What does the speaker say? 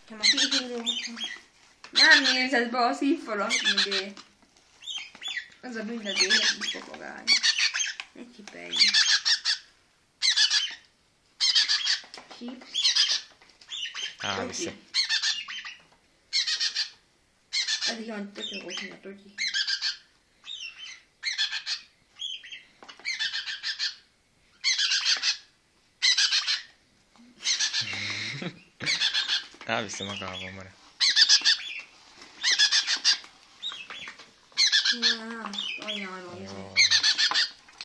Ma nem nézed be a szívfalat mögé. Az a bűn, hogy élet is papagány. Ne csipelj. Chips. Viszi. Eddig olyan tökön volt, mint a totyi. Elviszi magával, mare. Ajjaj, Ó.